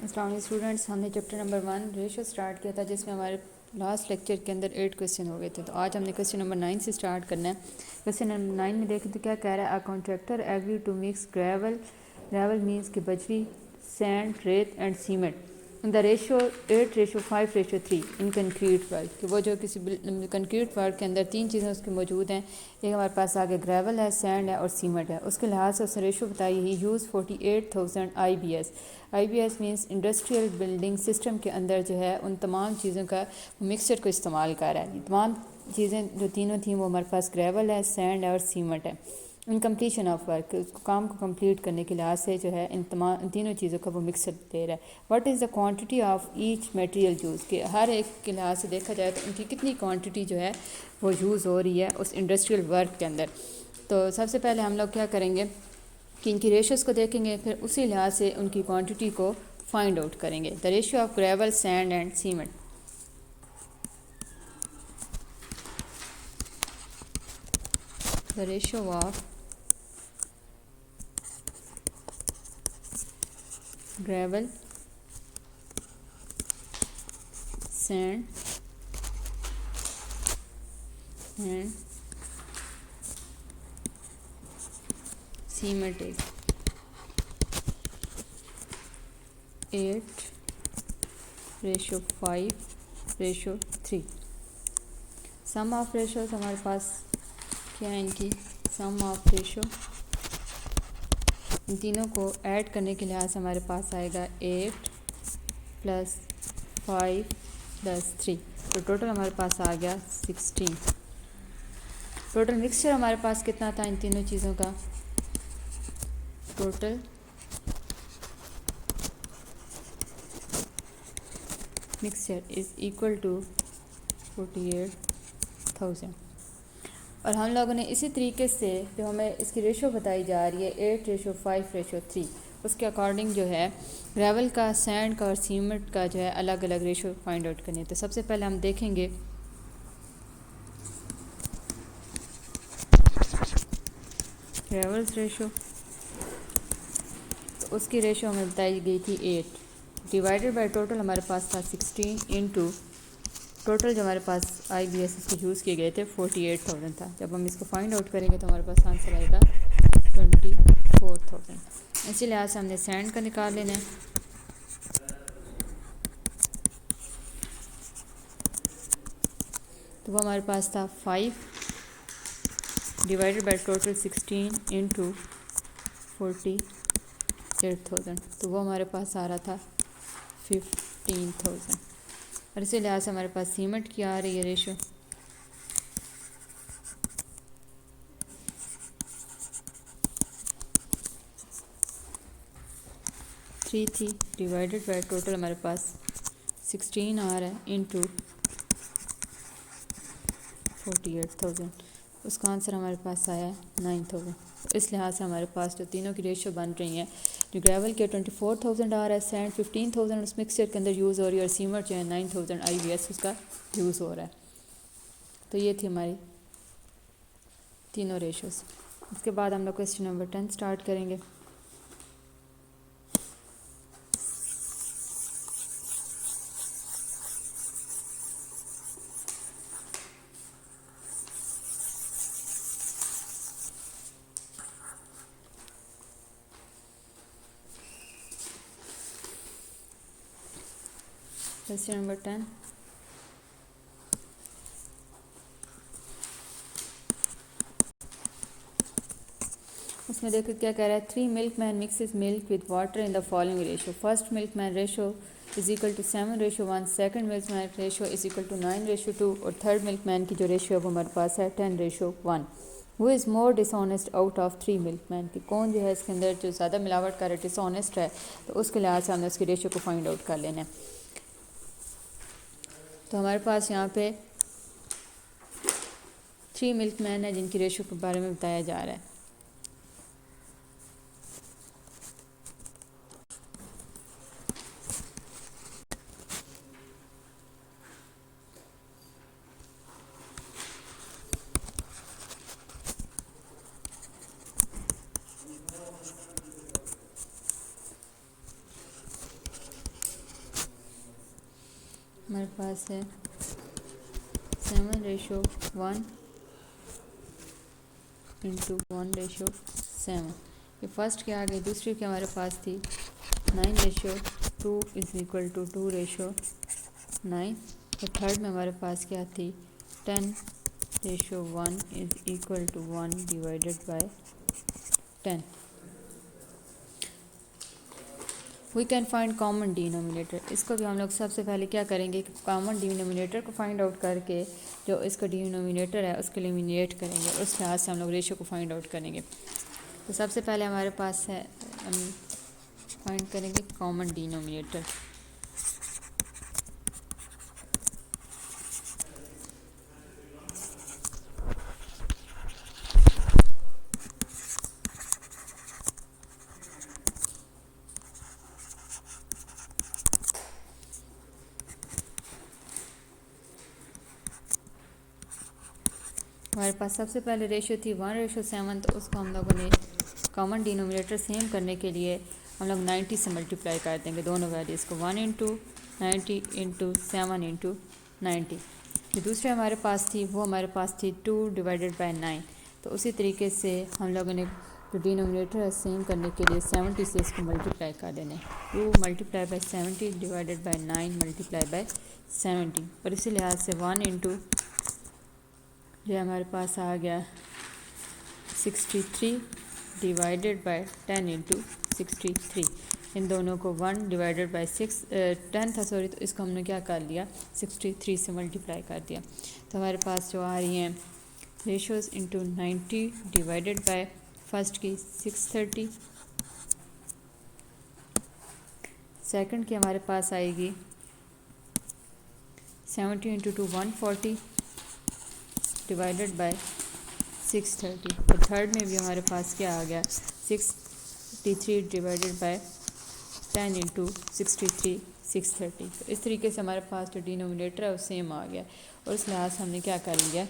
अस्सलाम स्टूडेंट्स, हमने chapter number 1 ratio start किया था जिसमें हमारे लास्ट लेक्चर के अंदर 8 क्वेश्चन हो गए थे। तो आज हमने क्वेश्चन नंबर 9 से स्टार्ट करना है। क्वेश्चन नंबर 9 में देखें तो क्या कह रहा है, a contractor agree to mix gravel means कि बजरी, सैंड, रेत and cement the ratio 8:5:3 in concrete work. कि वो जो किसी कंक्रीट वर्क के अंदर तीन चीज़ें उसकी मौजूद हैं। एक हमारे पास आगे ग्रेवल है, सैंड है और सीमेंट है। उसके लिहाज से उसने रेशो बताई ही use 48,000 IBS। IBS means industrial building system के अंदर जो है उन तमाम चीज़ों का मिक्सचर को इस्तेमाल कर रहा है। ये तमाम चीज़ें जो तीनों थी वो हमारे पास ग्रेवल है, सैंड है और सीमेंट है। इन कम्प्लीशन ऑफ वर्क, काम को कंप्लीट करने के लिहाज से जो है इन तीनों चीज़ों का वो मिक्सर दे रहा है। What is the quantity of each material use, के हर एक के लिहाज से देखा जाए तो उनकी कितनी क्वांटिटी जो है वो यूज़ हो रही है उस इंडस्ट्रियल वर्क के अंदर। तो सबसे पहले हम लोग क्या करेंगे कि इनकी रेशोज़ को देखेंगे, फिर उसी लिहाज से उनकी क्वांटिटी को फाइंड आउट करेंगे। The ratio of gravel, sand and cement. The ratio of gravel, sand and cement is 8:5:3। Sum of ratios हमारे पास क्या है, इनकी सम ऑफ रेशो इन तीनों को ऐड करने के लिहाज से हमारे पास आएगा 8 + 5 + 3। तो टोटल हमारे पास आ गया 16। टोटल मिक्सचर हमारे पास कितना था इन तीनों चीज़ों का, total mixture is equal to 48,000। और हम लोगों ने इसी तरीके से जो हमें इसकी रेशो बताई जा रही है 8:5:3, उसके अकॉर्डिंग जो है ग्रेवल का, सैंड का और सीमेंट का जो है अलग अलग रेशो फाइंड आउट करनी है। तो सबसे पहले हम देखेंगे ग्रेवल्स रेशो। तो उसकी रेशो हमें बताई गई थी 8 डिवाइडेड बाय टोटल हमारे पास था 16 इंटू टोटल जो हमारे पास IBS इसके यूज़ किए गए थे 48,000 था। जब हम इसको फाइंड आउट करेंगे तो हमारे पास आंसर आएगा 24,000। इसी लिहाज से हमने सैंड का निकाल लेना है। तो वो हमारे पास था 5 डिवाइडेड बाय टोटल 16 इंटू 48,000। तो वो हमारे पास आ रहा था 15,000। और इसी लिहाज से हमारे पास सीमेंट की आ रही है रेशो, थ्री थी डिवाइडेड बाय टोटल हमारे पास 16 आ रहा है इंटू 48,000। उसका आंसर हमारे पास आया है 9,000। इस लिहाज से हमारे पास जो तीनों की रेशो बन रही हैं, जो ग्रेवल के 24,000 आ रहा है, सैंड 15,000 उस मिक्सचर के अंदर यूज़ हो रही है और सीमेंट जो है 9,000 IBS उसका यूज़ हो रहा है। तो ये थी हमारी तीनों रेशोज़। इसके बाद हम लोग क्वेश्चन नंबर 10 स्टार्ट करेंगे। क्वेश्चन नंबर 10, उसमें देखो क्या कह रहा है, 3 milkman mixes milk with water in the following ratio. First milkman ratio is equal to 7:1, second milkman ratio is equal to 9:2 और थर्ड मिल्कमैन की जो रेशो है वो हमारे पास है 10:1। वो is more dishonest out of 3 milkman, कि कौन जो है इसके अंदर जो ज़्यादा मिलावट कर रहा है, डिसऑनेस्ट है। तो उसके लिहाज से हमने उसकी रेशो को फाइंड आउट कर लेना है। तो हमारे पास यहाँ पे 3 मिल्कमैन है जिनकी रेशो के बारे में बताया जा रहा है। हमारे पास है 7:1 इंटू 1:7। ये फर्स्ट के आगे दूसरी की हमारे पास थी 9:2 इज़ इक्वल टू 2:9। और थर्ड में हमारे पास क्या थी 10:1 is equal to 1 divided by 10। We can find common denominator. इसको भी हम लोग सबसे पहले क्या करेंगे कि कॉमन डिनोमिनेटर को फाइंड आउट करके जो इसका डिनोमिनेटर है उसको एलिमिनेट करेंगे, उस लिहाज से हम लोग रेशियो को फाइंड आउट करेंगे। तो सबसे पहले हमारे पास है हम फाइंड करेंगे कॉमन डिनोमिनेटर। हमारे पास सबसे पहले रेशियो थी 1:7, तो उसको हम लोगों ने कॉमन डिनोमिनेटर सेम करने के लिए हम लोग 90 से मल्टीप्लाई कर देंगे दोनों वैल्यूज़ को, 1 इंटू 90 इंटू 7 इंटू 90। जो दूसरे हमारे पास थी वो हमारे पास थी 2 डिवाइडेड बाय 9। तो उसी तरीके से हम लोगों ने जो डिनोमिनेटर है सेम करने के लिए 70 से इसको मल्टीप्लाई कर देने, 2 multiply by 70 divided by 9 multiply by 70। और इसी लिहाज से 1 इंटू जो हमारे पास आ गया 63 डिवाइडेड बाय 10 इंटू 63। इन दोनों को 1 डिवाइडेड बाय 10 था सॉरी, तो इसको हमने क्या कर लिया 63 से मल्टीप्लाई कर दिया। तो हमारे पास जो आ रही हैं ratios into 90 divided by first की 630, सेकंड की हमारे पास आएगी 70 इंटू 2 140 डिवाइडेड बाय 630। और थर्ड में भी हमारे पास क्या आ गया 63 डिवाइडेड बाय 10 इंटू 63 630। तो इस तरीके से हमारे पास जो डिनोमिनेटर है वो सेम आ गया। और इस लिहाज से हमने क्या कर लिया,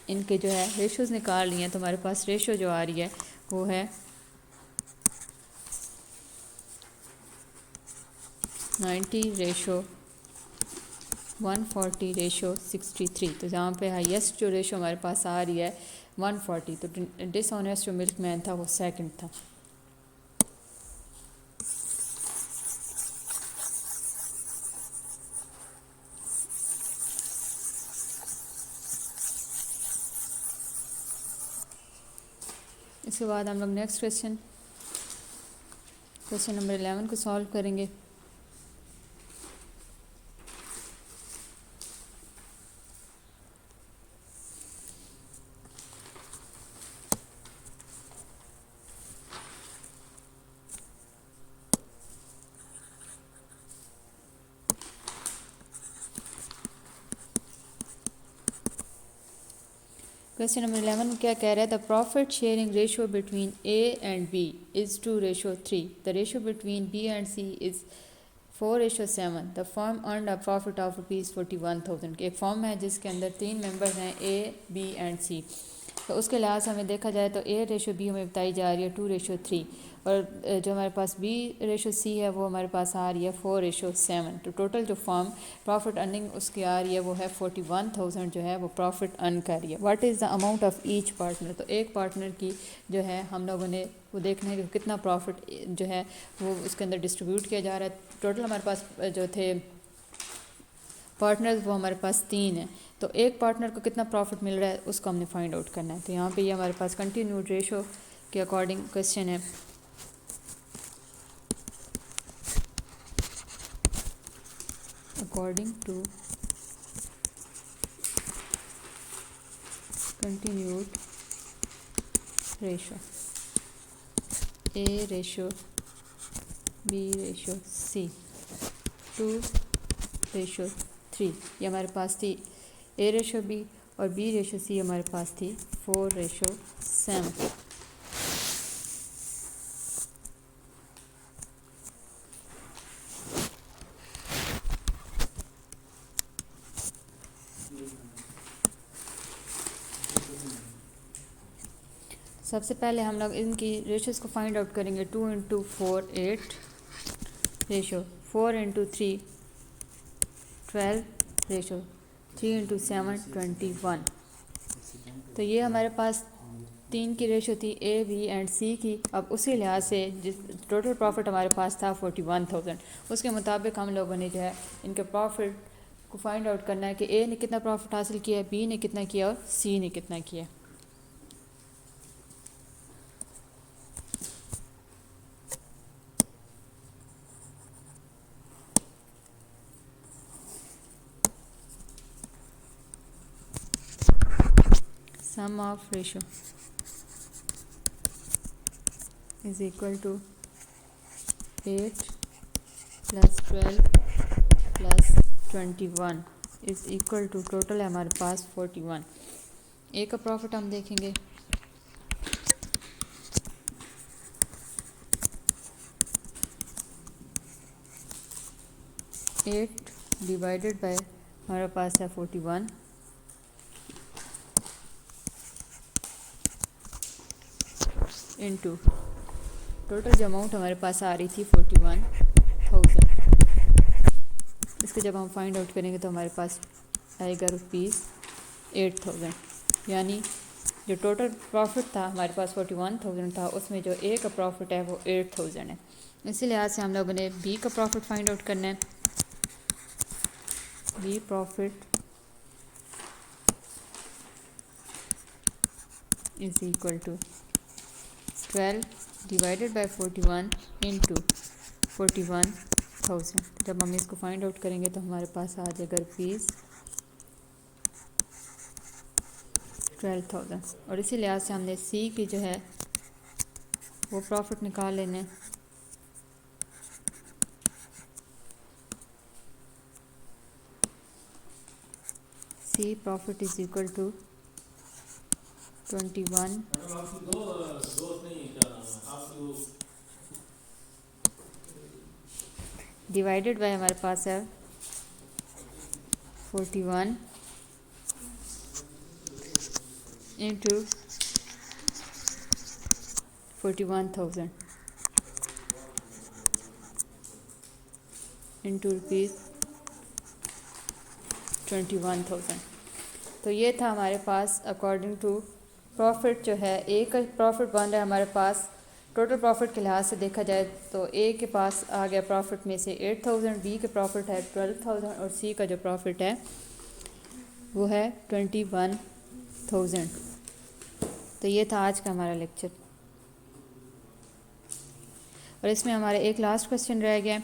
इनके जो है रेशोज़ निकाल लिए हैं। तो हमारे पास रेशो जो आ रही है वो है 90:140 63। तो जहाँ पे हाईएस्ट जो रेशो हमारे पास आ रही है 140, तो डिसऑनेस्ट जो मिल्कमैन था वो सेकंड था। इसके बाद हम लोग नेक्स्ट क्वेश्चन नंबर 11 को सॉल्व करेंगे। क्वेश्चन नंबर 11 में क्या कह रहा है, the profit sharing ratio between A and B is 2:3। The ratio between B and C is 4:7। The firm earn a profit of ₹41,000। एक फॉर्म है जिसके अंदर 3 मेंबर्स हैं ए बी एंड सी। तो उसके लिहाज से हमें देखा जाए तो ए रेशो बी हमें बताई जा रही है 2:3, और जो हमारे पास बी रेशो सी है वो हमारे पास आ रही है 4:7। तो टोटल जो फॉर्म प्रॉफिट अर्निंग उसकी आ रही है वो है 41,000 जो है वो प्रॉफिट अर्न कर रही है। What is the amount of each partner. तो एक पार्टनर की जो है हम लोगों ने वो देखना है कि कितना प्रॉफिट जो है वो उसके अंदर डिस्ट्रीब्यूट किया जा रहा है। टोटल हमारे पास जो थे पार्टनर्स वो हमारे पास 3 हैं। तो एक पार्टनर को कितना प्रॉफिट मिल रहा है उसको हमने फाइंड आउट करना है। तो यहाँ पे ये हमारे पास कंटिन्यूड रेशो के अकॉर्डिंग क्वेश्चन है। According to continued ratio A ratio B ratio C 2:3। ये हमारे पास थी ए रेशो बी, और बी रेशो सी हमारे पास थी 4:7। सबसे पहले हम लोग इनकी रेशोज़ को फाइंड आउट करेंगे। 2 into 4 8 ratio, 4 into 3 12 ratio 3 into 7 21। तो ये हमारे पास 3 की रेशो थी ए बी एंड सी की। अब उसी लिहाज से जिस टोटल प्रॉफिट हमारे पास था 41,000, उसके मुताबिक हम लोगों ने जो है इनके प्रॉफिट को फाइंड आउट करना है कि ए ने कितना प्रॉफिट हासिल किया है, बी ने कितना किया और सी ने कितना किया। Sum of ratio is equal to 8 plus 12 plus 21 is equal to total है हमारे पास 41। ए का प्रॉफिट हम देखेंगे, 8 डिवाइडेड बाय हमारे पास है 41 इनटू टोटल जो अमाउंट हमारे पास आ रही थी 41,000। इसके जब हम फाइंड आउट करेंगे तो हमारे पास आएगा ₹8,000। यानी जो टोटल प्रॉफिट था हमारे पास 41,000 था, उसमें जो ए का प्रॉफिट है वो 8,000 है। इसी लिहाज से हम लोगों ने बी का प्रॉफिट फाइंड आउट करना है। B profit is equal to 12 divided by 41 into 41,000। जब हम इसको फाइंड आउट करेंगे तो हमारे पास आ जाएगा ₹12,000। और इसी लिहाज से हमने सी की जो है वो प्रॉफिट निकाल लेने। C profit is equal to 21 divided by हमारे पास है 41 इंटू 41,000 इंटू ₹21,000। तो ये था हमारे पास अकॉर्डिंग टू प्रॉफिट जो है ए का प्रॉफिट बन रहा है हमारे पास। टोटल प्रॉफिट के लिहाज से देखा जाए तो ए के पास आ गया प्रॉफिट में से 8,000, बी के प्रॉफिट है 12,000 और सी का जो प्रॉफिट है वो है 21,000। तो ये था आज का हमारा लेक्चर। और इसमें हमारे एक लास्ट क्वेश्चन रह गया।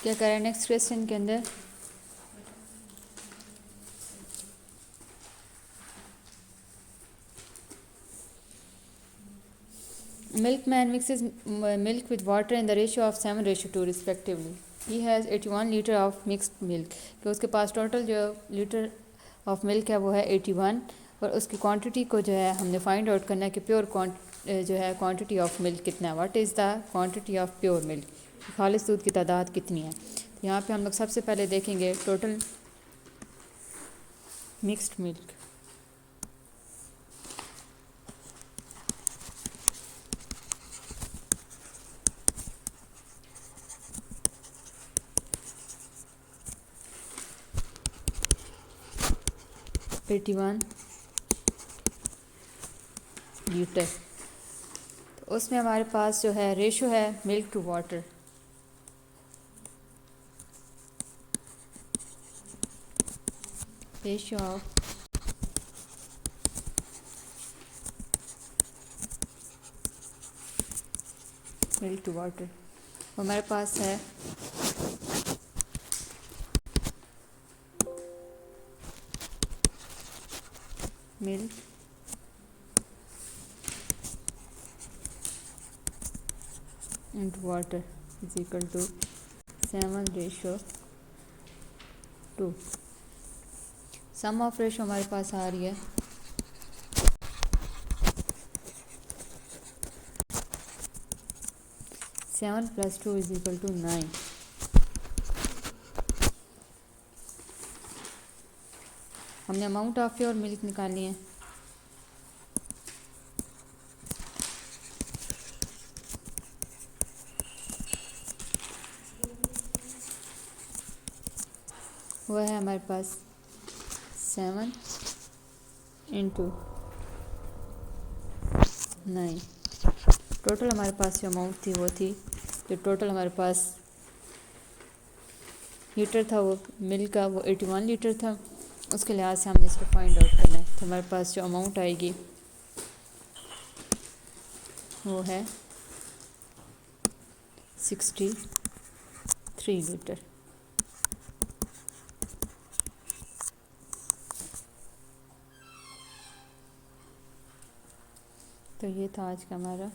क्या करें नेक्स्ट क्वेश्चन के अंदर? Milkman mixes milk with water in the ratio of 7:2 respectively. He has 81 litre of mixed milk. कि उसके पास टोटल जो लीटर ऑफ मिल्क है वो है 81 और उसकी क्वांटिटी को जो है हमने फाइंड आउट करना है कि प्योर जो है क्वांटिटी ऑफ मिल्क कितना है। What is the quantity of pure milk, खालिस दूध की तादाद कितनी है। तो यहाँ पे हम लोग सबसे पहले देखेंगे टोटल मिक्स्ड मिल्क। ₹81 लीटर। तो उसमें हमारे पास जो है रेशो है milk to water. Ratio of milk to water हमारे पास है milk into water is equal to 7:2। Sum of ratio हमारे पास आ रही है 7 + 2 = 9। हमने अमाउंट ऑफ प्योर मिल्क निकाली है। वह है हमारे पास 7 × 9। टोटल हमारे पास जो अमाउंट थी वो थी, जो टोटल हमारे पास लीटर था वो मिल्क का, वो 81 लीटर था। उसके लिहाज से हमने इसको फाइंड आउट करना है। तो हमारे पास जो अमाउंट आएगी वो है 63 लीटर। तो ये था आज का हमारा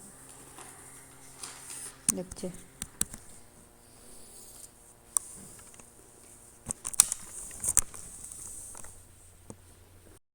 लेक्चर।